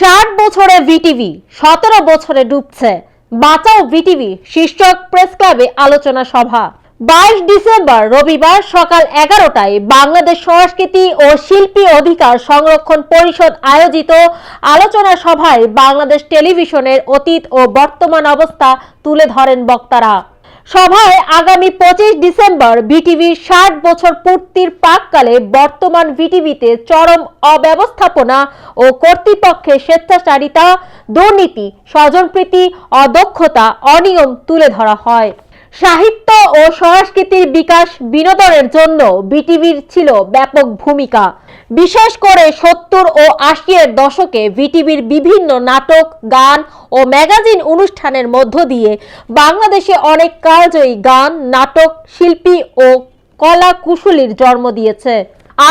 60 বছরে ভিটিভি 17 বছরে ডুবছে, বাঁচাও ভিটিভি শীর্ষক প্রেস ক্লাবে আলোচনা সভা। 22 ডিসেম্বর রবিবার সকাল 11টায় বাংলাদেশ সংস্কৃতি ও শিল্পী অধিকার সংরক্ষণ পরিষদ আয়োজিত আলোচনা সভায় বাংলাদেশ টেলিভিশনের অতীত ও বর্তমান অবস্থা তুলে ধরেন বক্তারা। সভায় আগামী 25 ডিসেম্বর বিটিভির 60 বছর পূর্তির প্রাক্কালে বর্তমান বিটিভিতে চরম অব্যবস্থাপনা ও কর্তৃপক্ষের স্বেচ্ছাচারিতা, দুর্নীতি, স্বজনপ্রীতি, অদক্ষতা, অনিয়ম তুলে ধরা হয়। সাহিত্য ও সংস্কৃতির বিকাশ বিনোদনের জন্য বিটিভির ছিল ব্যাপক ভূমিকা। বিশেষ করে 70 ও 80 এর দশকে বিটিভির বিভিন্ন নাটক, গান ও ম্যাগাজিন অনুষ্ঠানের মধ্য দিয়ে বাংলাদেশে অনেক কালজয়ী গান, নাটক, শিল্পী ও কলা কুশলীর জন্ম দিয়েছে।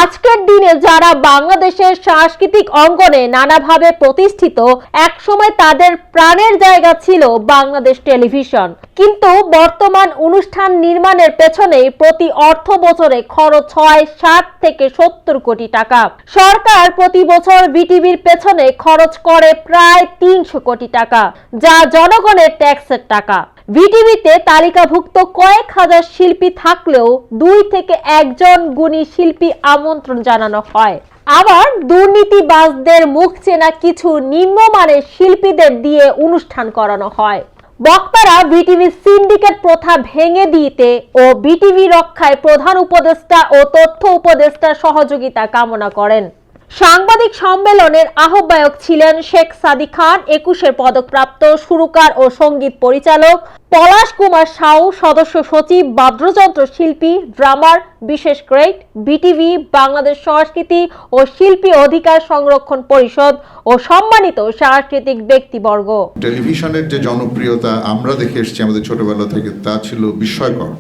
আজকের দিনে যারা বাংলাদেশের সাংস্কৃতিক অঙ্গনে নানাভাবে প্রতিষ্ঠিত, একসময় তাদের প্রাণের জায়গা ছিল বাংলাদেশ টেলিভিশন। কিন্তু বর্তমান অনুষ্ঠান নির্মাণের পেছনে প্রতি অর্থ বছরে খরচ হয় 60 থেকে 70 কোটি টাকা। সরকার প্রতি বছর বিটিভির পেছনে খরচ করে প্রায় 300 কোটি টাকা, যা জনগণের ট্যাক্সের টাকা। বিটিভিতে তালিকাভুক্ত কয়েক হাজার শিল্পী থাকলেও 2 থেকে 1 জন গুণী শিল্পী আমন্ত্রণ জানানো হয়। আবার দুর্নীতিবাজদের মুখ চেনা কিছু নিম্নমানের শিল্পীদের দিয়ে অনুষ্ঠান করানো হয়। বক্তারা বিটিভি সিন্ডিকেট প্রথা ভেঙে দিতে ও বিটিভি রক্ষায় প্রধান উপদেষ্টা ও তথ্য উপদেষ্টার সহযোগিতা কামনা করেন। সাংবাদিক সম্মেলনের আহ্বায়ক ছিলেন শেখ সাদি খান, 21 পদকপ্রাপ্ত সুরকার ও সঙ্গীত পরিচালক পলাশ কুমার সাউ, সদস্য সচিব বাদ্যযন্ত্র শিল্পী, ড্রামার, বিশেষ গ্রেড, বিটিভি, বাংলাদেশ সংস্কৃতি ও শিল্পী অধিকার সংরক্ষণ পরিষদ ও সম্মানিত সাংস্কৃতিক ব্যক্তিবর্গ। টেলিভিশনের যে জনপ্রিয়তা আমরা দেখে এসেছি আমাদের ছোটবেলা থেকে, তা ছিল বিস্ময়কর।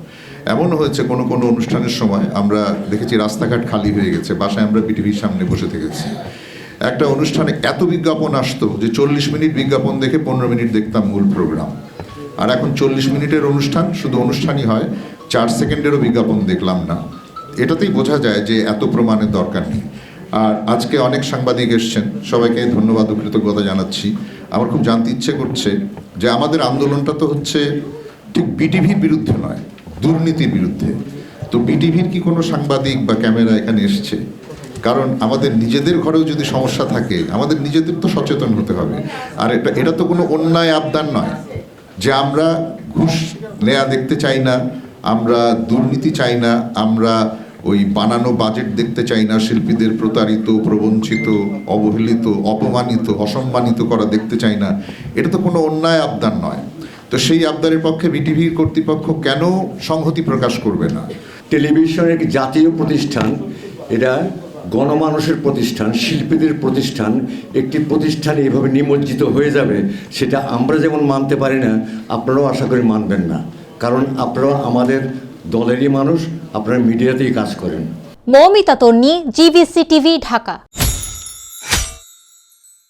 এমন হয়েছে কোনো কোনো অনুষ্ঠানের সময় আমরা দেখেছি রাস্তাঘাট খালি হয়ে গেছে, বাসায় আমরা বিটিভির সামনে বসে থেকেছি। একটা অনুষ্ঠানে এত বিজ্ঞাপন আসতো যে 40 মিনিট বিজ্ঞাপন দেখে 15 মিনিট দেখতাম মূল প্রোগ্রাম। আর এখন 40 মিনিটের অনুষ্ঠান শুধু অনুষ্ঠানই হয়, 4 সেকেন্ডেরও বিজ্ঞাপন দেখলাম না। এটাতেই বোঝা যায় যে এত প্রমাণের দরকার নেই। আর আজকে অনেক সাংবাদিক এসছেন, সবাইকে ধন্যবাদ ও কৃতজ্ঞতা জানাচ্ছি। আমার খুব জানতে ইচ্ছে করছে যে আমাদের আন্দোলনটা তো হচ্ছে ঠিক বিটিভির বিরুদ্ধে নয়, দুর্নীতির বিরুদ্ধে। তো বিটিভির কি কোনো সাংবাদিক বা ক্যামেরা এখানে এসছে? কারণ আমাদের নিজেদের ঘরেও যদি সমস্যা থাকে, আমাদের নিজেদের তো সচেতন হতে হবে। আর এটা তো কোনো অন্যায় আবদার নয় যে আমরা ঘুষ নেয়া দেখতে চাই না, আমরা দুর্নীতি চাই না, আমরা ওই বানানো বাজেট দেখতে চাই না, শিল্পীদের প্রতারিত, প্রবঞ্চিত, অবহেলিত, অপমানিত, অসম্মানিত করা দেখতে চাই না। এটা তো কোনো অন্যায় আবদার নয়। তো সেই আবদারের পক্ষে বিটিভির কর্তৃপক্ষ কেন সংহতি প্রকাশ করবে না? টেলিভিশনের একটি জাতীয় প্রতিষ্ঠান, এটা গণমানুষের প্রতিষ্ঠান, শিল্পীদের প্রতিষ্ঠান। একটি প্রতিষ্ঠান এইভাবে নিমজ্জিত হয়ে যাবে, সেটা আমরা যেমন মানতে পারি না, আপনারাও আশা করি মানবেন না। কারণ আপনারা আমাদের দলেরই মানুষ, আপনারা মিডিয়াতেই কাজ করেন। মৌমিতা তন্নি, জিবিসি টিভি, ঢাকা।